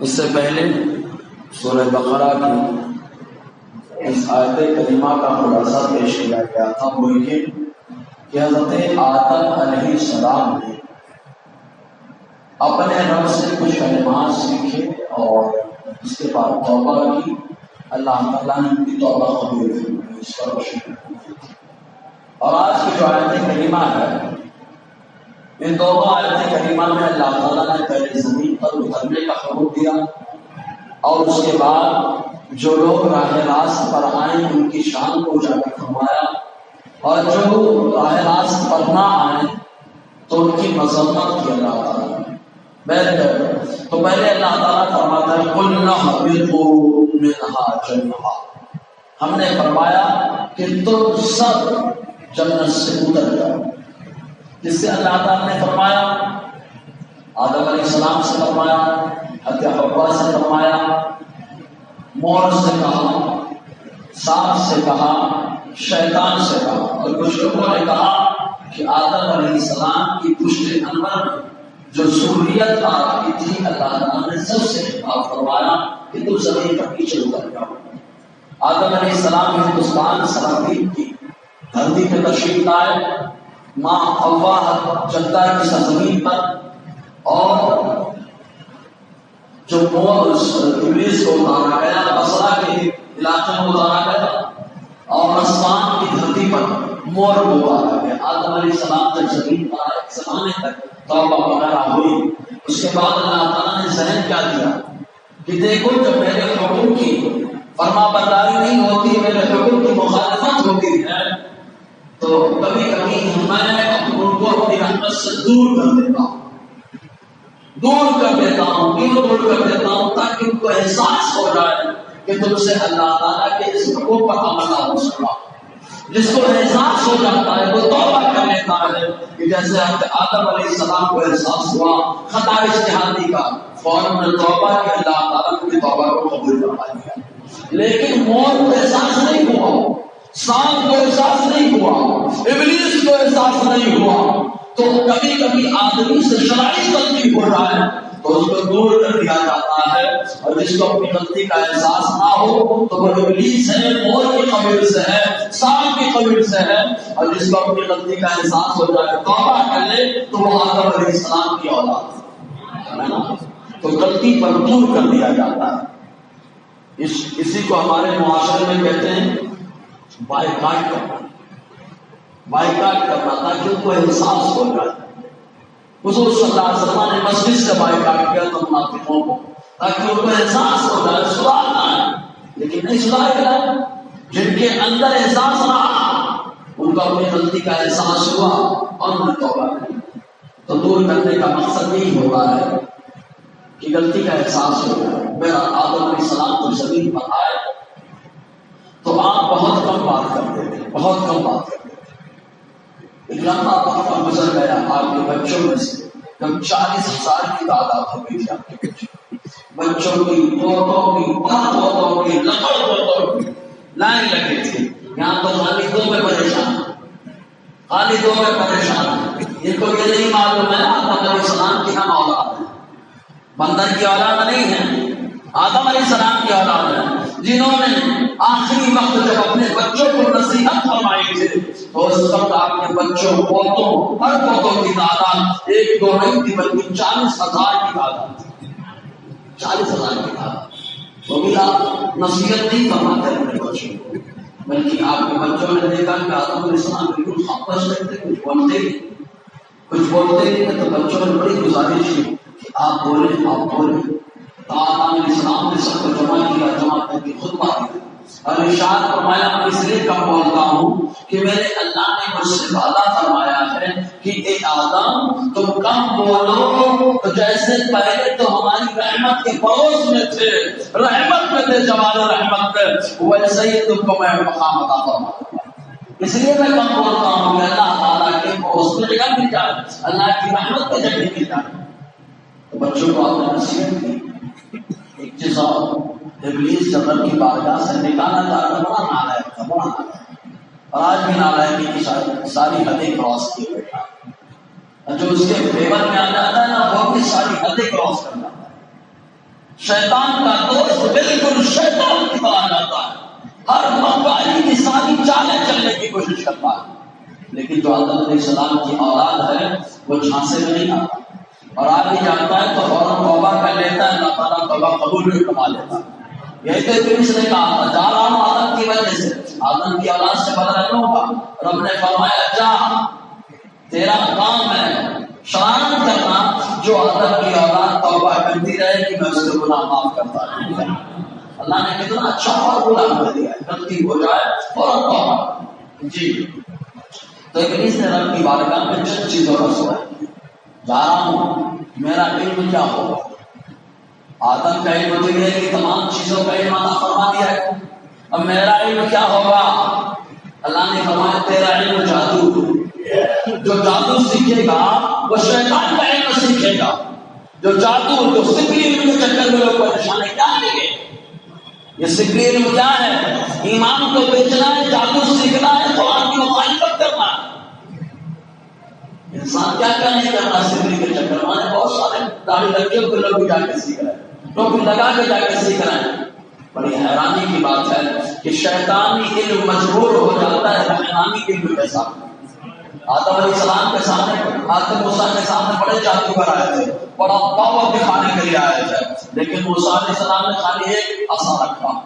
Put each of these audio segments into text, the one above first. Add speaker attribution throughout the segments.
Speaker 1: اس سے پہلے سورہ بقرہ کی اس آیت کریمہ کا خلاصہ پیش کیا گیا تھا، وہ یہ کہ حضرت آدم علیہ السلام نے اپنے رب سے کچھ کلمات سیکھے اور اس کے بعد توبہ کی۔ اللہ تعالیٰ نے ان کی توبہ قبول کی، اس پر روشنی کی۔ اور آج کی جو آیت کریمہ ہے، ان دونوں آیت کریمہ میں اللہ تعالیٰ نے پہلے زمین پر اترنے کا حکم دیا اور اس کے بعد جو لوگ راہ راست پر آئیں ان کی شان کو اجاگر فرمایا، اور جو راہ راست پر نہ آئیں تو ان کی مذمت کی اللہ تعالیٰ نے۔ تو پہلے اللہ تعالیٰ فرماتا ہے قُلْنَا اهْبِطُوا مِنْهَا جَمِيعًا، ہم نے فرمایا کہ تم سب جنت سے اتر جاؤ۔ جس سے اللہ تعالیٰ نے فرمایا آدم علیہ السلام سے فرمایا، حضرت حوا سے فرمایا، مور سے کہا، سانپ سے کہا، شیطان سے کہا، اور کچھ لوگوں نے کہا کہ آدم علیہ السلام کی پشت انور میں جو ذریت آ رہی تھی اللہ تعالیٰ نے سب سے خطاب فرمایا کہ تم زمین پر پیچھے اتر جاؤ۔ آدم علیہ السلام ہندوستان سرحدین کی دھرتی پہ تشریف لائے، ماں حوا جدہ کی سرزمین پر، اور جو مور ابلیس کو اتارا گیا بصرہ کے علاقے میں اتارا گیا، اور آسمان کی دھرتی پر مور کو اتارا گیا۔ آدم علیہ السلام جب زمین پر آئے ایک زمانے تک توبہ وغیرہ ہوئی، اس کے بعد اللہ تعالیٰ نے ذہن کیا دیا کہ دیکھو جب میرے حکم کی فرما برداری نہیں ہوتی، میرے حکم کی مخالفت ہوتی ہے، تو کبھی کبھی میں ان کو اپنی رحمت سے دور کر دیتا ہوں، کیوں دور کر دیتا ہوں؟ تاکہ ان کو احساس ہو جائے کہ تم سے اللہ تعالیٰ کے اس حکم پر عمل نہ ہو سکا۔ جس کو احساس ہو جاتا ہے وہ توبہ کر لیتا ہے، کہ جیسے آدم علیہ السلام کو احساس ہوا خطا اجتہادی کا، فوراً نے توبہ کی، اللہ تعالیٰ نے توبہ کو قبول فرما لیا۔ لیکن موت کو احساس نہیں ہوا، سانپ کو احساس نہیں ہوا، ابلیس کو احساس نہیں ہوا، تو کبھی کبھی آدمی سے شرعی غلطی ہو رہا ہے تو اس کو دور کر دیا جاتا ہے، اور جس کو اپنی غلطی کا احساس نہ ہو تو وہ ابلیس ہے، مور کی قبیل سے ہے، سانپ کی قبیل سے ہے، اور جس کو اپنی غلطی کا احساس ہو جائے توبہ کر لے تو وہ آدم علیہ السلام کی اولاد ہے نا۔ تو غلطی پر دور کر دیا جاتا ہے۔ اسی کو ہمارے معاشرے میں کہتے ہیں بائیکاٹ کرنا، تاکہ ان کو احساس ہو جائے۔ حضور صلی اللہ علیہ وسلم نے مسجد سے بائیکاٹ کیا تھا منافقوں کو، تاکہ ان کو احساس ہو جائے، سدھار آئے، لیکن نہیں سدھار گیا۔ جن کے اندر احساس رہا ان کو اپنی غلطی کا احساس ہوا اور انہوں نے توبہ کی۔ تو دور کرنے کا مقصد یہی ہوتا ہے کہ غلطی کا احساس ہو جائے۔ میرا آدم علیہ السلام کو زمین پر آئے تو آپ بہت کم بات کرتے تھے، بہت کم بات کرتے تھے۔ ایک لمبا وقت گزر گیا، آپ کے بچوں میں سے کم 40,000 کی تعداد ہو گئی تھی۔ آپ کے بچوں کی، پوتوں کی، پوتوں کی، لکڑ پوتوں کی لائن لگی تھی۔ یہاں تو خالدوں میں پریشان، خالدوں میں پریشان۔ ان کو یہ نہیں معلوم ہے آدم علیہ السلام کی ہم اولاد ہیں، بندر کی اولاد نہیں ہے، آدم علیہ السلام کی اولاد ہے، جنہوں نے آخری وقت جب اپنے بچوں کو نصیحت فرمائی تھی تو اس وقت آپ کے بچوں، پوتوں، ہر پوتوں کی تعداد 1-2 نہیں تھی بلکہ 40,000 کی تعداد تھی، 40,000 کی تعداد۔ تو بھی آپ نصیحت نہیں فرماتے اپنے بچوں کو، بلکہ آپ کے بچوں نے دیکھا کہ آدم علیہ السلام بالکل خاموش رہتے، کچھ بولتے نہیں، تو بچوں نے بڑی گزارش کی کہ آپ بولیں۔ تو آدم علیہ السلام نے سب کو جمع کر کے خطبہ دیا اور ارشاد فرمایا میں اس لیے کم بولتا ہوں کہ میرے اللہ نے مجھ سے وعدہ فرمایا ہے کہ اے آدم تم کم بولو تو جیسے پہلے تو ہماری رحمت کے پڑوس میں تھے، رحمت میں تھے، جمال رحمت میں، ویسے ہی تم کو میں مقام عطا فرماؤں گا۔ اس لیے میں کم بولتا ہوں کہ اللہ تعالیٰ کے پڑوس میں جگہ مل جائے، اللہ کی رحمت میں جگہ مل جائے۔ تو بچوں کو آپ نے نصیحت کی۔ ایک چیز اور، ابلیس جب رب کی بارگاہ سے نکالا جا رہا، بڑا نالائق تھا، بڑا نالائق، اور آج بھی نالائکی کی ساری حدیں کراس کیے بیٹھا، جو اس کے فیور میں آ جاتا ہے نا وہ بھی ساری حدیں کراس کر جاتا ہے۔ شیطان کا دوست بالکل شیطان کی طرح جاتا ہے، ہر مکاری کی ساری چالیں چلنے کی کوشش کرتا ہے، لیکن جو آدم علیہ السلام کی اولاد ہے وہ جھانسے میں نہیں آتا، اور آگے جاتا ہے تو فوراً توبہ کر لیتا ہے، اللہ تعالیٰ توبہ قبول بھی فرما لیتا ہے۔ یہی تو ابلیس نے کہا تھا جا رہا ہوں آدم کی وجہ سے، آدم کی اولاد سے بدلہ نہ ہوگا۔ رب نے فرمایا جا، تیرا کام ہے شرارت کرنا، جو آدم کی اولاد توبہ کرتی رہے کہ میں اس کے گناہ معاف کرتا رہوں گا۔ اللہ نے کتنا اچھا فارمولا کر دیا ہے، غلطی ہو جائے فوراً توبہ۔ جی تو ابلیس نے رب کی بارگاہ میں چند چیزوں کا سوال، جا رہا ہوں، میرا علم کیا ہوگا؟ آدم کا علم تو یہ ہے کہ تمام چیزوں کا علم عطا فرما دیا ہے، اب میرا علم کیا ہوگا؟ اللہ نے فرمایا تیرا علم جادو، جو جادو سیکھے گا وہ شیطان کا علم سیکھے گا، جو جادو جو سکری علم کے چکر میں لوگ پریشان ہے، کیا لیں گے؟ یہ سکری علم کیا ہے؟ ایمان کو بیچنا ہے، جادو سیکھنا ہے، قرآن کی مخالفت کرنا ہے۔ انسان کیا کیا نہیں کرنا سکری کے چکر میں، بہت سارے داڑھی لڑکیوں کو لوگ بھی جا کے سیکھ رہے ہیں، ٹوپی لگا کے جا کے سیکھ رہے ہیں۔ بڑی حیرانی کی بات ہے کہ شیطانی علم مجبور ہو جاتا ہے رحمانی علم کے ساتھ۔ آدم علیہ السلام کے سامنے، آدم موسیٰ کے سامنے بڑے جادوگر آئے تھے، بڑا پاور دکھانے کے لیے آئے تھے، لیکن موسیٰ علیہ السلام نے خالی ایک عصا رکھا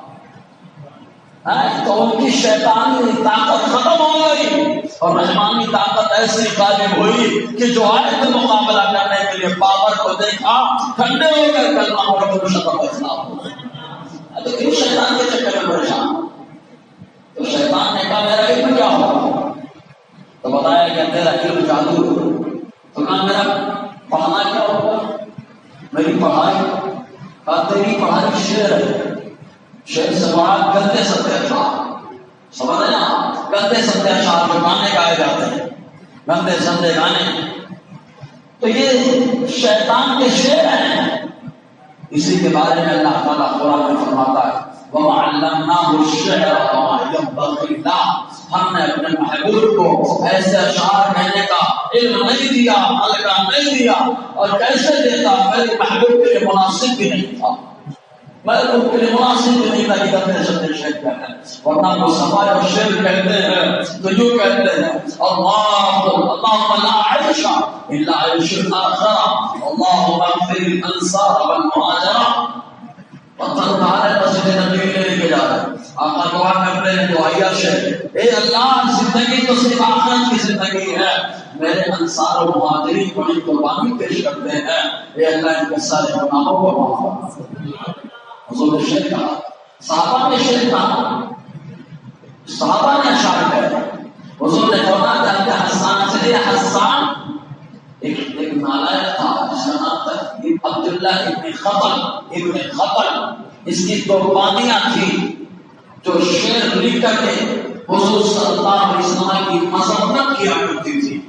Speaker 1: تو ان کی شیطانی طاقت ختم ہو گئی اور رحمانی طاقت ایسی غالب ہوئی کہ جو آئے تھے مقابلہ کرنے کے لیے پاور کو دیکھا، ٹھنڈے ہو گئے، کلمہ پڑھ کے مشرف اسلام ہو گئے۔ تو کیوں شیطان کے چکر میں پریشان؟ تو شیطان نے کہا میرا علم کیا ہوگا؟ تو بتایا کہ تیرا علم جادو، تو کہا میرا پڑھنا کیا ہوگا؟ میری پڑھائی، کہا تیری پڑھائی شعر ہے، شعر سے بڑا گندے ستے اشعار، سمجھ رہے نا؟ گندے ستے اشعار جو گانے گائے جاتے ہیں، گندے سندے گانے، تو یہ شیطان کے شعر ہیں۔ اسی کے بارے میں اللہ تعالیٰ قرآن میں فرماتا ہے وَمَا عَلَّمْنَاهُ الشِّعْرَ وَمَا يَنبَغِي لَهُ، ہم نے اپنے محبوب کو ایسے اشعار کہنے کا علم نہیں دیا، حلقہ نہیں دیا، اور کیسے دیتا؟ میرے محبوب کے لیے مناسب بھی نہیں تھا، محبوب کے لیے مناسب بھی نہیں تھا کہ گندے سندے شعر کہتے ہیں، ورنہ وہ صفائے اور شعر کہتے ہیں تو یوں کہتے ہیں اللهم لا عيش الا عيش الاخره اللهم اغفر الانصار والمهاجر۔ پتھر اٹھا رہے مسجد نبی میں لے کے جا رہے، آقا دعا کرتے ہیں دعائیا شعر، اے اللہ زندگی تو صرف آخرت کی زندگی ہے، میرے انصار و مہاجرین بڑی قربانی پیش کرتے ہیں، اے اللہ ان کے سارے گناہوں کو معاف فرما۔ حضور نے شعر کہا، صحابہ نے شعر کہا، صحابہ نے اشعار کہا، حضور نے فرمایا کہ حسان سے حسان ایک نالائق تھا جس کا نام تھا عبداللہ ابن خطل، اس کی دو پانیاں تھیں جو شعر لکھ کر کے حضور صلی اللہ علیہ وسلم کی مذمت کیا کرتی تھی،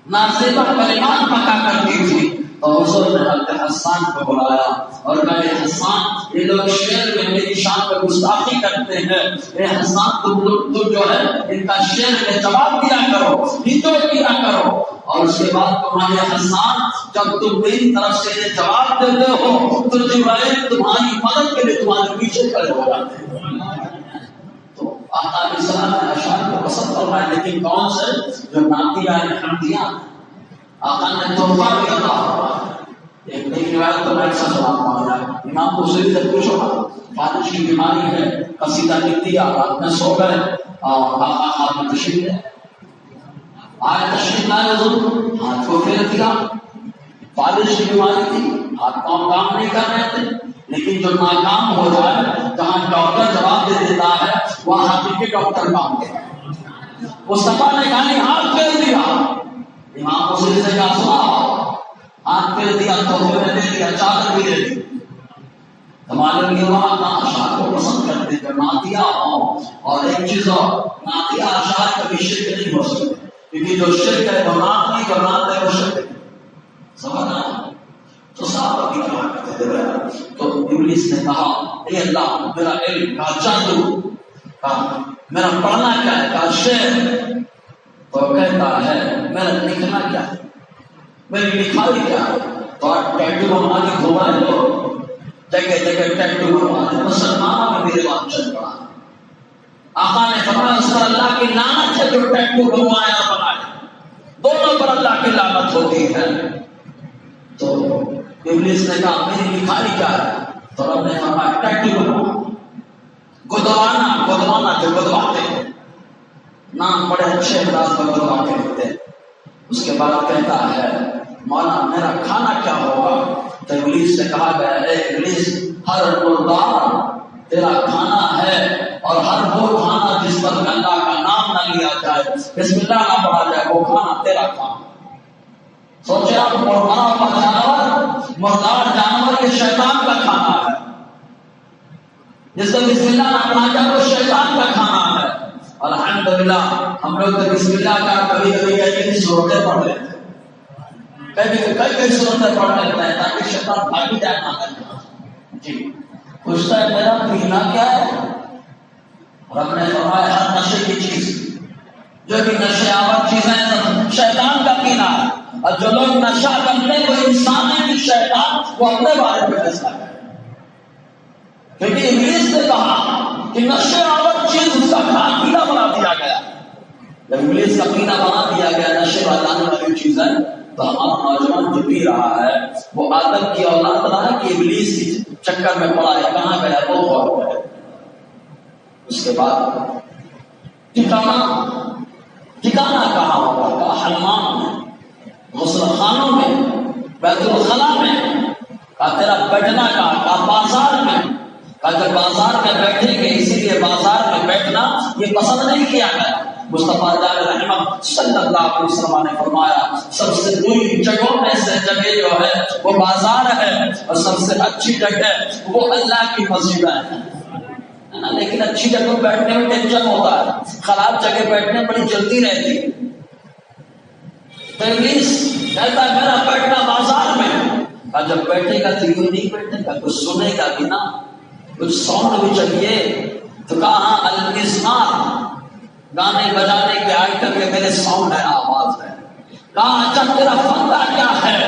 Speaker 1: نازیبہ کلمات پکا کرتی تھی، تو حضور نے حضرت حسان کو بلایا اور کہا حسان یہ لوگ شعر میں میری شان پر گستاخی کرتے ہیں، اے حسان تم جو ہے ان کا شعر میں جواب دیا کرو، نچوڑ دیا کرو، اور اس کے بعد تمہارے حسان جب تم میری طرف سے یہ جواب دیتے ہو تو جبرائیل تمہاری مدد کے لیے تمہارے پیچھے کھڑے ہو جاتے ہیں۔ تو آقا علیہ السلام نے اشعار کو پسند فرمایا، لیکن کون سے؟ جو نعتیہ حمدیہ، آقا نے تحفہ بھی عطا فرمایا۔ ایک روایت تو میں ایسا سوال مانگا، امام بصری سے پوچھو فالج کی بیماری ہے، قصیدہ لکھ دیا، رات میں سو گئے اور آقا ہاتھ میں تشریف لے آئے، تشریف لائے حضور، ہاتھ کو پھیر دیا، فالج کی بیماری تھی، ہاتھ پاؤں کام نہیں کر رہے تھے، لیکن جو ناکام ہو جائے، جہاں ڈاکٹر جواب دے دیتا ہے وہاں حقیقی ڈاکٹر کام کرتا ہے۔ مصطفیٰ نے کہا نہیں، ہاتھ پھیر دیا، امام بصری سے کہا سنا، ہاتھ پھیر دیا، تحفے میں دے دیا، چادر بھی دے دی۔ ہمارے لیے وہاں کا اشعار کو پسند کرتے جو نعتیہ ہو، اور ایک چیز اور نعتیہ اشعار کبھی شرک نہیں ہو سکتے، کیونکہ جو شرک ہے وہ نعت نہیں، جو نعت ہے وہ شرک ہے، سمجھنا؟ تو صحابہ بھی کہا کرتے تھے، تو ابلیس نے کہا اے اللہ میرا علم کا جادو، کہا میرا پڑھنا کیا ہے، کہا شعر، تو کہتا ہے میرا لکھنا کیا ہے، میری لکھائی کیا ہے، تو آج ٹیٹو ہماری گھومائے لو، جگہ جگہ ٹیٹو بنوا دے، مسلمانوں میں بھی رواج چل پڑا۔ آقا نے فرمایا اس پر اللہ کی لعنت ہے جو ٹیٹو بنوائے اور بنائے، دونوں پر اللہ کی لعنت ہوتی ہے۔ تو ابلیس نے کہا میری لکھائی کیا ہے؟ تو رب نے فرمایا ٹیٹو بنوا، گدوانا جو گدواتے ہیں، نام بڑے اچھے انداز پر گدوا کے لکھتے ہیں۔ اس کے بعد کہتا ہے مولا میرا کھانا کیا ہوگا؟ تو ابلیس سے کہا گیا اے ابلیس، ہر مردار تیرا کھانا ہے، اور ہر وہ کھانا جس پر اللہ کا نام نہ لیا جائے، بسم اللہ نہ پڑھا جائے، وہ کھانا تیرا کھانا۔ سوچے آپ، مرا ہوا جانور، مردار جانور یہ شیطان کا کھانا ہے، جس کو بسم اللہ نہ پڑھا جائے وہ شیطان کا کھانا ہے۔ الحمدللہ ہم لوگ تو بسم اللہ کا کبھی کبھی کئی صورتیں پڑھ لیتے ہیں، کئی صورتیں پڑھ لیتے ہیں تاکہ شیطان بھاگ ہی جائے نہ کرے۔ جی پوچھتا ہے میرا پینا کیا ہے؟ رب نے فرمایا ہر نشے کی چیز، جو بھی نشے آور چیزیں شیطان کا پینا ہے، اور جو لوگ نشہ کرتے وہ انسان ہے کہ شیطان وہ اپنے بارے میں فیصلہ کرے، کیونکہ ابلیس نے کہا کہ نشے آور چیز اس کا پینا بنا دیا گیا۔ جب ابلیس کا پینا بنا دیا گیا نشے بنانے والی چیزیں، تو ہمارا نوجوان جو پی رہا ہے وہ آدم کی اولاد رہا کہ ابلیس کی چکر میں پڑا ہے، کہاں گیا وہ غور ہے۔ اس کے بعد ٹھکانا کہاں ہوگا؟ کہا حمام میں، غسل خانوں میں، بیت الخلا میں۔ کہا تیرا بیٹھنا کہا بازار میں۔ کہا جب بازار میں بیٹھیں گے، اسی لیے بازار میں بیٹھنا یہ پسند نہیں کیا گیا۔ مصطفیٰ جان رحمہ صلی اللہ علیہ وسلم نے فرمایا سب سے بری جگہوں میں سے جگہ جو ہے وہ بازار ہے، اور سب سے اچھی جگہ وہ اللہ کی مسجد ہے۔ لیکن اچھی جگہ بیٹھنے میں ٹینشن ہوتا ہے، خراب جگہ بیٹھنے بڑی جلدی رہتی ہے۔ ابلیس کہتا ہے میرا بیٹھنا بازار میں۔ کہا جب بیٹھے گا تو یوں نہیں بیٹھے گا، کچھ سنے گا بھی نا، کچھ ساؤنڈ بھی چاہیے۔ تو کہا الاسمار، گانے بجانے کے آئٹم کے میرے ساؤنڈ ہے، آواز ہے۔ کہا اچھا تیرا فندا کیا ہے؟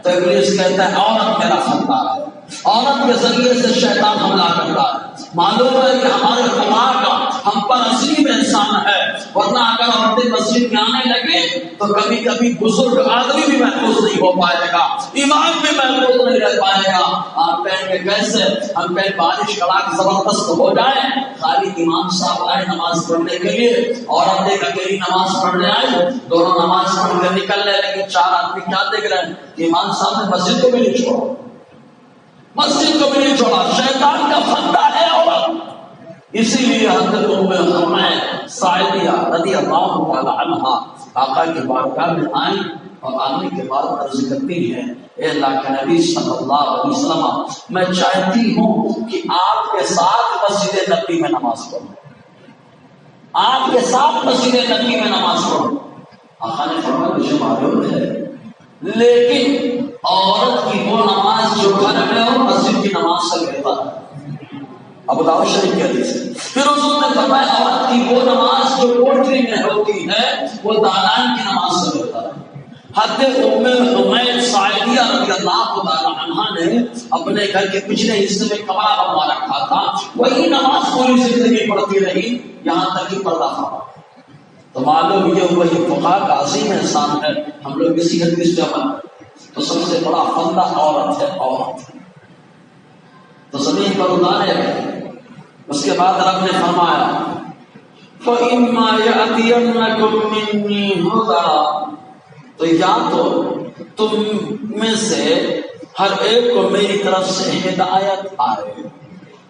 Speaker 1: تو ابلیس کہتا ہے عورت میرا فندا ہے، عورت کے ذریعے سے شیطان حملہ کرتا ہے۔ معلوم ہے کہ ہمارے خدا کا ہم پر عظیم انسان ہے، ورنہ اگر عورتیں مسجد میں آنے لگے تو کبھی کبھی بزرگ آدمی بھی محفوظ نہیں ہو پائے گا، امام بھی محفوظ نہیں رہ پائے گا۔ آپ کہیں گے کیسے؟ ہم کہیں بارش کڑاک زبردست ہو جائے، خالی امام صاحب آئے نماز پڑھنے کے لیے، عورت ایک اکیلی نماز پڑھنے آئے، دونوں نماز پڑھ کے نکل رہے، لیکن چار آدمی کیا دیکھ رہے ہیں کہ امام صاحب نے مسجد کو بھی نہیں چھوڑا، مسجد کو بھی نہیں چھوڑا، شیطان کا فندا ہے عورت۔ اسی لیے حضرت ام سعدیہ رضی اللہ تعالی عنہا آقا کی بارگاہ میں آئیں، اور آنے کے بعد عرض کرتی ہیں اے اللہ کے نبی صلی اللہ علیہ وسلم، میں چاہتی ہوں کہ آپ کے ساتھ مسجد نبی میں نماز پڑھوں، آپ کے ساتھ مسجد نبی میں نماز پڑھوں۔ آقا نے فرمایا مجھے معلوم ہے، لیکن عورت کی وہ نماز جو گھر میں ہو مسجد کی نماز سے بہتر ہے۔ ابو داؤد شریف کی حدیث ہے۔ پھر حضور نے فرمایا عورت کی وہ نماز جو کوٹری میں ہوتی ہے وہ دالان کی نماز سے بہتر ہے۔ حضرت ام سعدیہ رضی اللہ تعالی عنہا نے اپنے گھر کے پچھلے حصے میں کمرہ بنوا رکھا تھا، وہی نماز پوری زندگی پڑھتی رہی یہاں تک کہ پردہ فرما۔ تو معلوم یہ وہی فقہ کا عظیم انسان ہے، ہم لوگ اسی حدیث پہ عمل کریں۔ تو سب سے بڑا فندہ عورت ہے، عورت تو زمین پر اتارے گئے۔ اس کے بعد رب نے فرمایا فَإِمَّا يَأْتِيَنَّكُم مِّنِّي هُدًى، تو یا تو تم میں سے ہر ایک کو میری طرف سے ہدایت آئے،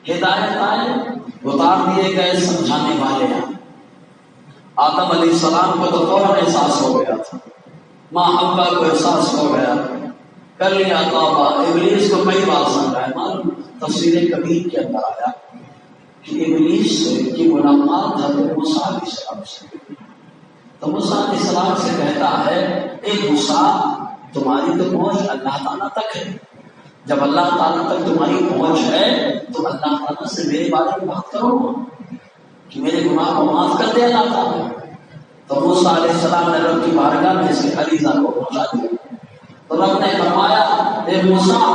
Speaker 1: ہدایت آئے، اتار دیے گئے سمجھانے والے ہیں۔ آدم علیہ السلام کو تو فوراً احساس ہو گیا تھا، ماں حوا کو احساس ہو گیا، کر لیا توبہ۔ ابلیس کو کئی بار سمجھایا، معلوم تفسیر کبیر کے اندر آیا کہ ابلیس کی ملاقات حضرت موسیٰ علیہ السلام سے، تو موسیٰ علیہ السلام سے کہتا ہے اے موسیٰ تمہاری تو پہنچ اللہ تعالیٰ تک ہے، جب اللہ تعالیٰ تک تمہاری پہنچ ہے تو اللہ تعالیٰ سے میرے بارے میں بات کرو کہ میرے گناہ کو معاف کر دے اللہ تعالیٰ۔ تو موسیٰ علیہ السلام نے رب کی بارگاہ میں اس کے عریضہ کو پہنچا دیا۔ تو رب نے فرمایا اے موسیٰ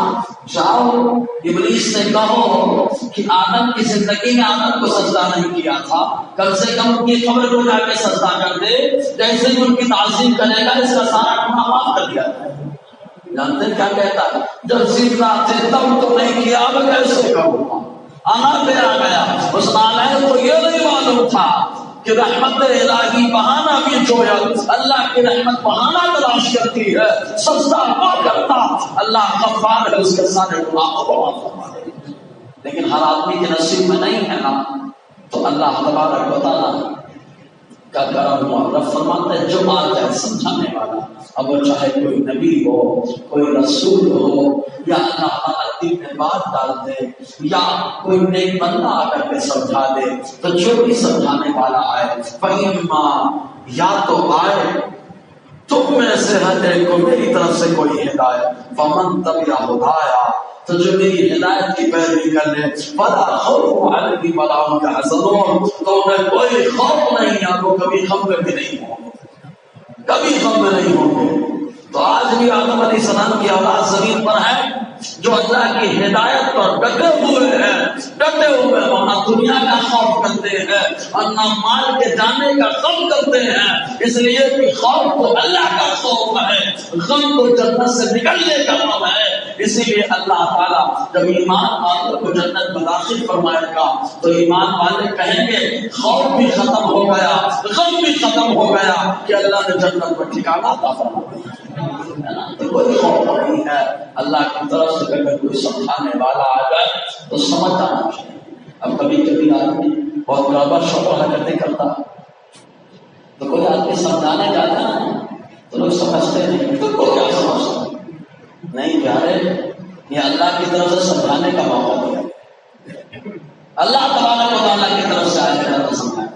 Speaker 1: جاؤ ابلیس سے کہو کہ آدم کی زندگی میں آدم کو سجدہ نہیں کیا تھا، کم سے کم ان کی قبر کو جا کے سجدہ کر دے، جیسے ہی ان کی تعظیم کرے گا اس کا سارا گناہ معاف کر دیا جائے۔ جانتے ہیں کیا کہتا ہے؟ جب زندہ تھے تب تو نہیں کیا، اب کیسے کروں؟ آنا پہ آ گیا۔ اس نالائق کو یہ نہیں معلوم تھا کہ رحمت الہی بہانہ بھی جویا، اللہ کی رحمت بہانہ تلاش کرتی ہے، سجدہ نہ کرتا، اللہ غفار ہے، اس کے سارے گناہوں کو معاف فرما دے۔ لیکن ہر آدمی کے نصیب میں نہیں ہے نا، تو اللہ تبارک و تعالیٰ کا کرم ہوا۔ رب فرماتے ہیں جو آ جائے سمجھانے والا، اب وہ چاہے کوئی نبی ہو، کوئی رسول ہو، یا اللہ تعالیٰ دل میں بات ڈال دے، یا کوئی نیک بندہ آ کر کے سمجھا دے، تو جو بھی سمجھانے والا آئے فَإِمَّا یا تو آئے تم میں سے ہر ایک کو میری طرف سے کوئی ہدایت، فَمَن تَبِعَ هُدَايَا تو جو میری ہدایت کی پیروی کر لے، فَلَا خَوْفٌ عَلَيْهِمْ وَلَا هُمْ يَحْزَنُونَ تو انہیں کوئی خوف نہیں ہے، وہ کبھی غم میں بھی نہیں ہوں گے، کبھی غم میں نہیں ہوں گے۔ تو آج بھی آدم علیہ السلام کی اولاد زمین پر ہے جو اللہ کی ہدایت پر ڈٹے ہوئے ہیں، ڈٹے ہوئے ہیں، نہ دنیا کا خوف کرتے ہیں اور نہ مال کے جانے کا غم کرتے ہیں، اس لیے کہ خوف تو اللہ کا خوف ہے، غم تو جنت سے نکلنے کا غم ہے۔ اسی لیے اللہ تعالیٰ جب ایمان والوں کو جنت میں داخل فرمائے گا تو ایمان والے کہیں گے خوف بھی ختم ہو گیا، غم بھی ختم ہو گیا کہ اللہ نے جنت میں ٹھکانہ عطا فرما دیا۔ تو کوئی خوف نہیں ہے اللہ کی طرف سے، اگر کوئی سمجھانے والا آ جائے تو سمجھ جانا چاہیے۔ اب کبھی کبھی آدمی بہت گڑبڑ شبہ حرکتیں کرتا تو کوئی آدمی سمجھانے جاتا ہے تو لوگ سمجھتے نہیں، تو کو کیا سمجھتا نہیں پیارے، یہ اللہ کی طرف سے سمجھانے کا موقع دیا، اللہ تبارک و تعالیٰ کی طرف سے آئے گا تو سمجھائے۔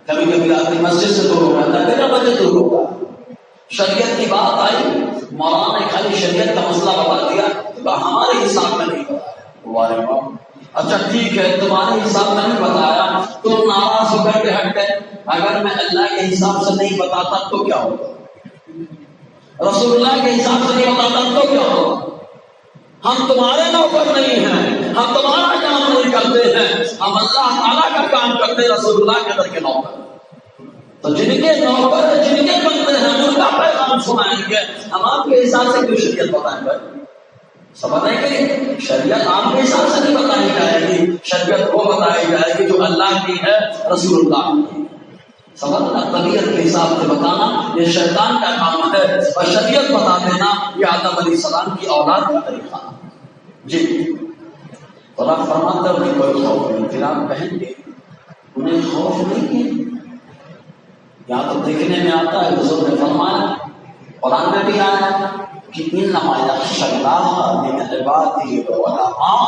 Speaker 1: کبھی کبھی آدمی مسجد سے دور ہو جاتا ہے، میرا بجے دور ہوگا، شریعت کی بات آئی، مولانا نے خالی شریعت کا مسئلہ بتا دیا تو ہمارے حساب میں نہیں بتایا۔ اچھا ٹھیک ہے، تمہارے حساب میں نہیں بتایا، تم ناراض ہو کر کے ہٹ گئے، اگر میں اللہ کے حساب سے نہیں بتاتا تو کیا ہوگا؟ رسول اللہ کے حساب سے نہیں بتاتا تو کیا ہوگا؟ ہم تمہارے نوکر نہیں ہیں، ہم تمہارا کام نہیں کرتے ہیں، ہم اللہ تعالیٰ کا کام کرتے ہیں، رسول اللہ کے در کے نوکر۔ تو جن کے نوکر جن کے بندے ہیں ان کا پیغام سنائیں گے، ہم آپ کے حساب سے کیوں شریعت بتائیں گے؟ سمجھ رہے کہ شریعت آپ کے حساب سے نہیں بتائی جائے گی، شریعت وہ بتائی جائے گی جو اللہ کی ہے، رسول اللہ کی۔ سمجھنا طبیعت کے حساب سے بتانا یہ شیطان کا کام ہے، اور شریعت بتا دینا یہ آدم علیہ السلام کی اولاد کا طریقہ جی۔ اور آپ فرماتے ہو کہ کوئی خوف نہیں، پھر آپ کہیں گے انہیں خوف نہیں ہے، یا تو دیکھنے میں آتا ہے حضور نے فرمایا، قرآن میں بھی آیا کہ انما یخشی اللہ من عبادہ العلماء،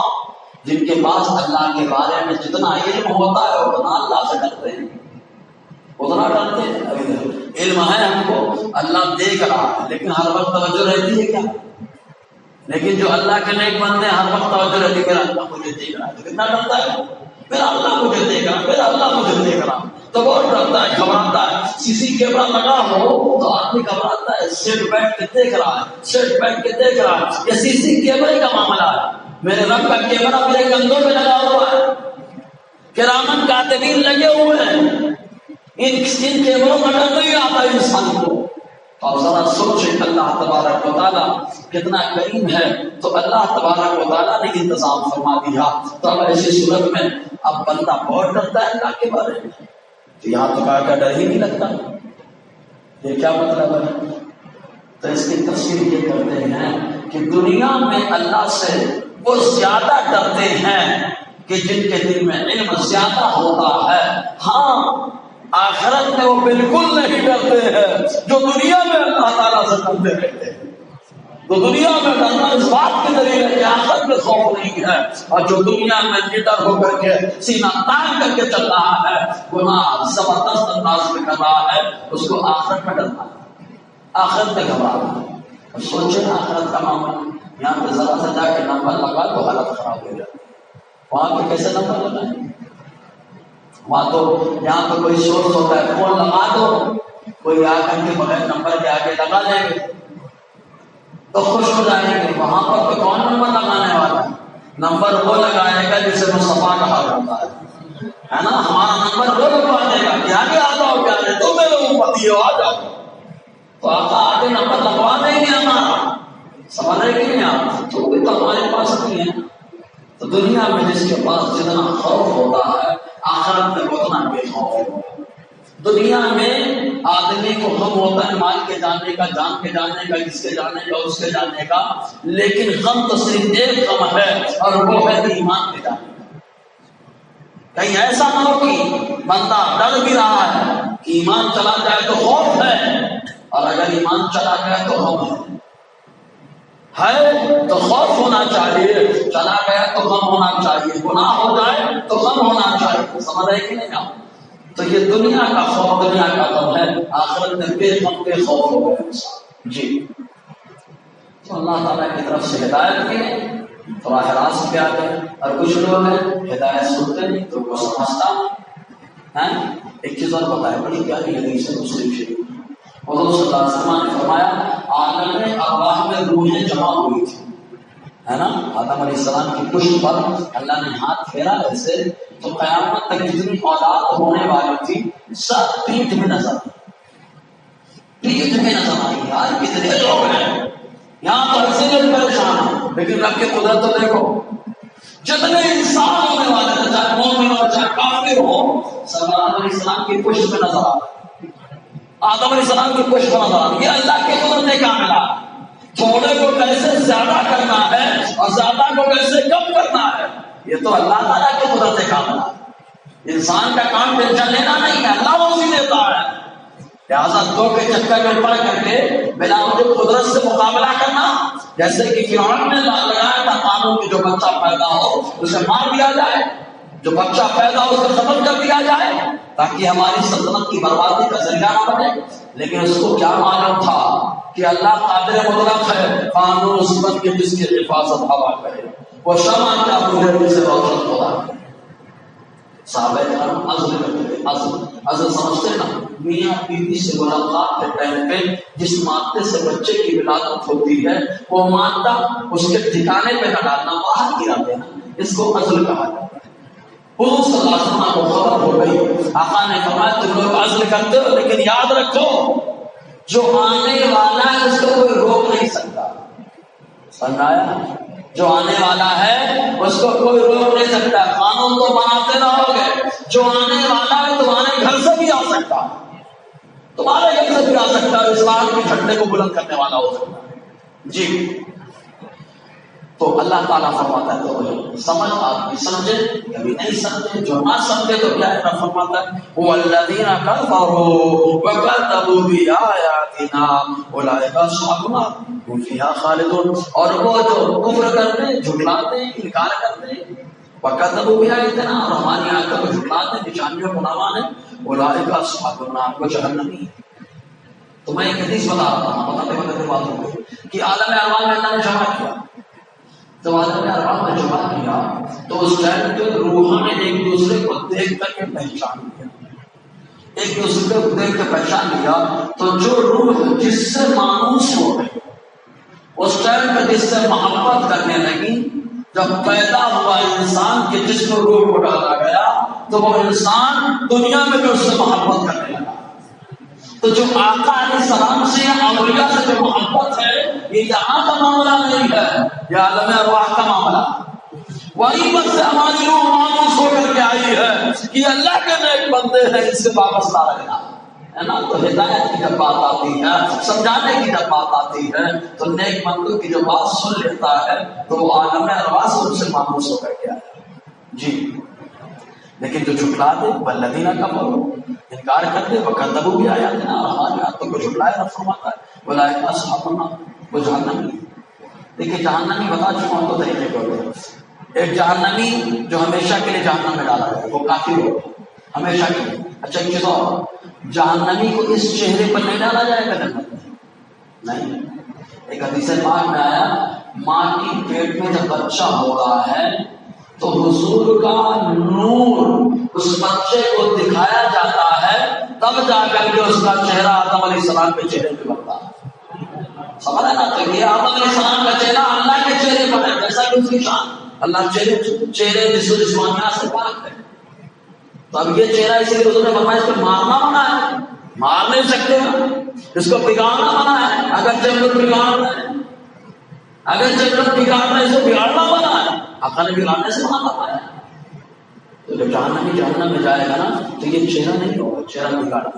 Speaker 1: جن کے پاس اللہ کے بارے میں جتنا علم ہوتا ہے اتنا اللہ سے ڈرتے ہیں، اتنا ڈرتے ہیں۔ علم ہے ہم کو، اللہ دیکھ رہا ہے، لیکن ہر وقت توجہ رہتی ہے کیا؟ لیکن جو اللہ کے نیک بندے ہیں ہر وقت توجہ رہتی ہے، میرا اللہ مجھے دیکھ رہا ہے، تو کتنا ڈرتا ہے؟ میرا اللہ مجھے دیکھ رہا ہے، میرا اللہ مجھے دیکھ رہا ہے، تو بہت ڈرتا ہے، گھبراتا ہے۔ سی سی کیمرہ لگا ہو تو آدمی گھبراتا ہے، سیٹ بیٹھ کے دیکھ رہا ہے، سیٹ بیٹھ کے دیکھ رہا ہے، یہ سی سی کیمرے کا معاملہ ہے۔ میرے رب کا کیمرہ میرے کندھوں پہ لگا ہوا ہے، کرامن کاتبین لگے ہوئے ہیں، ان کیمروں کا ڈر نہیں آتا انسان کو۔ اور ذرا سوچیں اللہ تبارک و تعالیٰ کتنا کریم ہے، تو اللہ تبارک و تعالیٰ نے انتظام فرما دیا۔ تو اب ایسی صورت میں اب بندہ بہت ڈرتا ہے اللہ کے بارے میں، تو یہاں تو کا ڈر ہی نہیں لگتا، یہ کیا مطلب ہے؟ تو اس کی تفسیر یہ کرتے ہیں کہ دنیا میں اللہ سے وہ زیادہ ڈرتے ہیں کہ جن کے دل میں علم زیادہ ہوتا ہے، ہاں آخرت میں وہ بالکل نہیں ڈرتے ہیں جو دنیا میں اللہ تعالیٰ سے ڈرتے رہتے ہیں۔ تو دنیا میں ڈرنا اس بات کے دلیل ہے کہ آخرت میں خوف نہیں ہے، اور جو دنیا میں نڈر ہو کر کے سینہ تان کر کے چل رہا ہے، گناہ زبردست انداز میں کر رہا ہے، اس کو آخرت میں ڈرنا ہے، آخرت میں گھبرانا ہے۔ اب سوچیں آخرت کا معاملہ، یہاں پہ ذرا سا جا کے نمبر لگا تو حالت خراب ہو جاتی، وہاں پہ کیسے نمبر لگائیں؟ وہاں تو یہاں تو کوئی سورس ہوتا ہے، فون لگا دو، کوئی آ کر کے بغیر نمبر کے آگے لگا لے گے، تو خوش ہو جائیں گے. وہاں پر تو کون نمبر لگانے والا ہے؟ نمبر وہ لگائے گا جسے مصطفیٰ کہا جاتا ہے نا. ہمارا نمبر وہ لگوا دے گا کہ آگے آ جاؤ، کیا ہے تم میرے امتی ہو، آ جاؤ. تو آقا آگے نمبر لگوا دیں گے ہمارا. سوال ہے کہ نہیں آپ تو بھی تو ہمارے پاس نہیں ہے. تو دنیا میں جس کے پاس جتنا خوف ہوتا ہے آخرت میں اتنا بے خوف ہوتا ہے. دنیا میں آدمی کو غم ہوتا ہے مال کے جانے کا، جان کے جانے کا، اس کے جانے کا، اس کے جانے کا، لیکن غم تو صرف ایک غم ہے اور وہ ہے ایمان کے جانے کا. کہیں ایسا نہ ہو کہ بندہ ڈر بھی رہا ہے کہ ایمان چلا جائے تو خوف ہے، اور اگر ایمان چلا جائے تو غم ہے تو خوف ہونا چاہیے، چلا گیا تو غم ہونا چاہیے، گناہ ہو جائے تو غم ہونا چاہیے. سمجھ رہے کہ نہیں آپ؟ تو یہ دنیا کا خوف دنیا کا غم ہے، آخرت میں بے غم بے خوف ہو گئے جی. تو اللہ تعالیٰ کی طرف سے ہدایت کی تو راہ راست پہ آ گئے. اور کچھ لوگ ہیں ہدایت سنتے نہیں تو وہ سمجھتا ہے. ایک چیز اور بتائے، بڑی پیاری حدیث ہے مسلم شریف. حضور صلی اللہ علیہ وسلم نے فرمایا عالم ارواح میں روحیں جمع ہوئی تھی، ہے نا. آدم علیہ السلام کی پشت پر اللہ نے ہاتھ پھیرا ایسے تو قیامت تک جتنی اولاد ہونے والی تھی سب پیٹھ میں نظر آئی. پیٹھ میں نظر آئی. یار کتنے لوگ ہیں یہاں تو ایسے لوگ پریشان ہیں، لیکن رب کی قدرت تو دیکھو. جتنے انسان ہونے والے تھے چاہے مومن ہو چاہے کافر ہو، سب آدم علیہ السلام کی پشت میں نظر آ رہے. آدم علیہ السلام کی پشت پر نظر آ رہی. یہ اللہ کے قدرت کا ملا. تھوڑے کو کیسے زیادہ کرنا ہے اور زیادہ کو کیسے کم کرنا ہے، یہ تو اللہ تعالیٰ کی قدرت کا ملا. انسان کا کام ٹینشن لینا نہیں ہے، اللہ روزی دیتا ہے. لہٰذا دو کے چکر میں پڑ کر کے بلا وجہ قدرت سے مقابلہ کرنا، جیسے کہ فرعون نے لگایا تھا قانون کہ جو بچہ پیدا ہو اسے مار دیا جائے، جو بچہ پیدا ہو اسے ختم کر دیا جائے تاکہ ہماری سلطنت کی بربادی کا ذریعہ نہ بنے. لیکن اس کو کیا معلوم تھا کہ اللہ قادر مطلق ہے، قانون اس بن کے جس کی حفاظت ہوا کرے، وہ شمع کیا بجھے جسے روشن ہو رہا ہے. صحابہ کرام عزل کرتے تھے. عزل سمجھتے نا، میاں بیوی سے ملاقات کے ٹائم پہ جس مادے سے بچے کی ولادت ہوتی ہے وہ مادہ اس کے ٹھکانے پہ نہ ڈالنا، باہر گرا دینا، اس کو عزل کہا جاتا ہے. حضور صلی اللہ علیہ وسلم کو خبر ہو گئی. آقا نے فرمایا تم لوگ عزل کرتے ہو لیکن یاد رکھو جو آنے والا ہے اس کو کوئی روک نہیں سکتا. سمجھایا؟ جو آنے والا ہے اس کو کوئی روک نہیں سکتا. قانون تو بناتے رہو گے، جو آنے والا ہے تمہارے گھر سے بھی آ سکتا ہے، تمہارے گھر سے بھی آ سکتا ہے، اسلام کے جھنڈے کو بلند کرنے والا ہو سکتا ہے جی. تو اللہ تعالیٰ فرماتا ہے تو سمجھ آدمی سمجھے، کبھی نہیں سمجھے. جو نہ سمجھے تو کیا ہے فرماتا ہے والذین کفروا وکذبوا بآیاتنا اولئک اصحاب النار هم فیہا خالدون. اور وہ جو کفر کرتے، جھٹلاتے، انکار کرتے، وکذبوا بآیاتنا، اور ہماری آیاتوں کو جھٹلاتے، نشانیوں کو نہ مانے، اولئک اصحاب النار، وہ جہنمی. تو میں ایک حدیث بتا رہا ہوں، بتاتے بتاتے بات ہو گئی کہ عالم ارواح میں اللہ نے جمع کیا. تو عالم ارواح میں جمع کیا تو اس ٹائم پہ روحوں نے ایک دوسرے کو دیکھ کر کے پہچان لیا، ایک دوسرے کو دیکھ کے پہچان لیا. تو جو روح جس سے مانوس ہو گئی، اس ٹائم پہ جس سے محبت کرنے لگی، جب پیدا ہوا انسان کے جسم روح کو ڈالا گیا تو وہ انسان دنیا میں بھی اس سے محبت کرنے لگا. تو جو آقا علیہ السلام سے اولیاء سے جو محبت ہے یہ یہاں کا معاملہ نہیں ہے، یہ عالم ارواح کا معاملہ. وہیں پر سے ہماری روح مانوس ہو کر کے آئی ہے کہ اللہ کے نیک بندے ہیں، اس سے وابستہ رہنا ہے نا. تو ہدایت کی جب بات آتی ہے، سمجھانے کی جب بات آتی ہے تو نیک بندوں کی جو بات سن لیتا ہے تو وہ عالم ارواح سے ان سے مانوس ہو کر کے آیا جی. لیکن جو جھٹلا دے والذین کفروا، انکار کرتے، وکذبوا بآیاتنا، اور ہماری آیاتوں کو جھٹلایا، فرماتا ہے اولئک اصحاب النار، وہ جہنمی. دیکھیے جہنمی بتا چکا ہوں تو طریقے کو. ایک جہنمی جو ہمیشہ کے لیے جہنم میں ڈالا گیا وہ کافر ہو ہمیشہ کے لیے. اچھا ایک چیز اور، جہنمی کو اس چہرے پر نہیں ڈالا جائے گا جنت میں، نہیں. ایک حدیث پاک میں آیا ماں کی پیٹ میں جب بچہ ہو رہا ہے تو حضور کا نور اس بچے کو دکھایا جاتا ہے، تب جا کر کے اس کا چہرہ آدم علیہ السلام کے چہرے پہ بنتا ہے. سمجھ نا؟ تو یہ آدم علیہ السلام کا چہرہ اللہ کے چہرے پر ہے، جیسا کہ اس کی شان، اللہ چہرے جسمانیات سے پاک ہے۔ تو اب یہ چہرہ اسی لیے حضور نے فرمایا اس کو مارنا منع ہے، مار نہیں سکتے اس کو بگاڑنا منع ہے، اگر جب لوگ بگاڑ رہے ہیں، اگر جب لوگ بگاڑ رہے ہیں اس کو بگاڑنا منع ہے، آقا نے بگاڑنے سے منع فرمایا۔ تو جب جہنم میں جائے گا نا تو یہ چہرہ نہیں ہوگا، چہرہ بگاڑا۔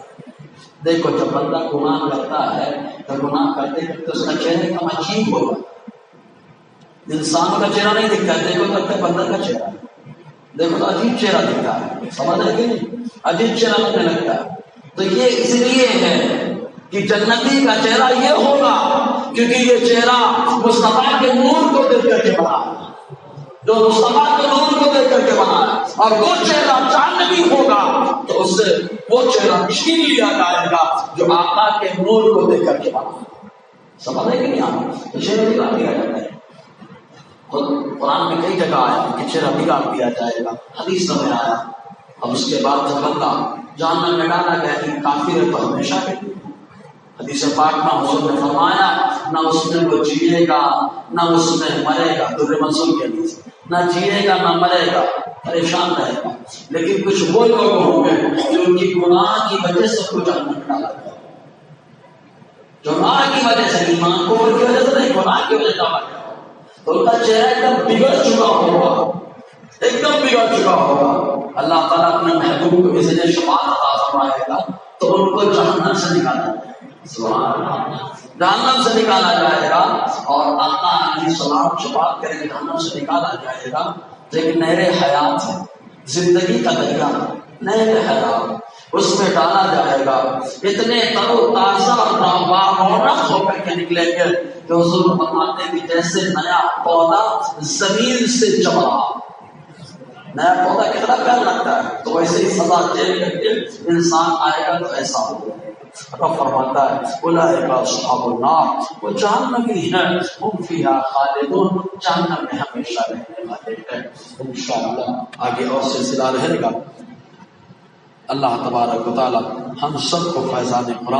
Speaker 1: دیکھو جب بندہ گناہ کرتا ہے تو گناہ کرتے کرتے اس کا چہرہ کم عجیب ہوگا، انسانوں کا چہرہ نہیں دکھتا ہے، دیکھو تو بندر کا چہرہ، دیکھو تو عجیب چہرہ دکھتا ہے، سمجھ رہے کہ نہیں؟ عجیب چہرہ لگنے لگتا ہے۔ تو یہ اس لیے ہے کہ جنتی کا چہرہ یہ ہوگا کیونکہ یہ چہرہ مصطفیٰ کے نور کو دیکھ کر کے بنا ہے، جو مصطفیٰ کے نور کو دیکھ کر کے بنا ہے، اور وہ چہرہ جہنمی ہوگا تو اس سے وہ چہرہ چھین لیا جائے گا جو آقا کے نور کو دیکھ کر کے بنا ہے۔ سمجھ رہے کہ نہیں آپ؟ تو چہرہ بگاڑ دیا جاتا ہے، قرآن میں کئی جگہ آیا کہ چہرہ بگاڑ دیا جائے گا، حدیث میں آیا۔ اب اس کے بعد جب بندہ جہنم میں ڈالا گیا کہ کافر ہے تو ہمیشہ کے لیے، حدیث پاک میں حضور نے فرمایا نہ اس میں وہ جیے گا نہ اس میں مرے گا، در منصور کے حدیث، نہ جیے گا نہ مرے گا، پریشان رہے گا۔ لیکن کچھ وہ لوگ ہوں گے جو ان کی گناہ کی وجہ سے کو جہنم میں ڈالا گیا، جو گناہ کی وجہ سے، ایمان کو کی وجہ سے نہیں، گناہ کی وجہ سے ڈالا گیا، تو ان کا چہرہ ایک دم بگڑ چکا ہوگا، ایک دم بگڑ چکا ہوگا۔ اللہ تعالیٰ اپنے محبوب کو اس نے شفاعت عطا فرمائے گا تو ان کو جہنم سے نکالا جائے گا، سبحان اللہ، جہنم سے نکالا جائے گا، اور اللہ علیہ السلام شفاعت کریں گے، جہنم سے نکالا جائے گا تو ایک نہر حیات ہے، زندگی کا دریا، نہر حیات، اس میں ڈالا جائے گا، اتنے تر و تازہ اور رونق ہو کر کے نکلیں گے کہ حضور فرماتے ہیں کہ جیسے نیا پودا زمین سے چمڑا، نیا پودا کتنا پیار لگتا ہے، تو ویسے ہی سزا جیل کر کے انسان آئے گا تو ایسا ہوگا۔ رب فرماتا ہے اولئک اصحاب النار، وہ جہنمی ہیں، ہم فیہا خالدون، جہنم میں ہمیشہ رہنے والے ہیں۔ انشاءاللہ آگے اور سلسلہ رہے گا۔ اللہ تبارک و تعالی ہم سب کو فیضان قرآن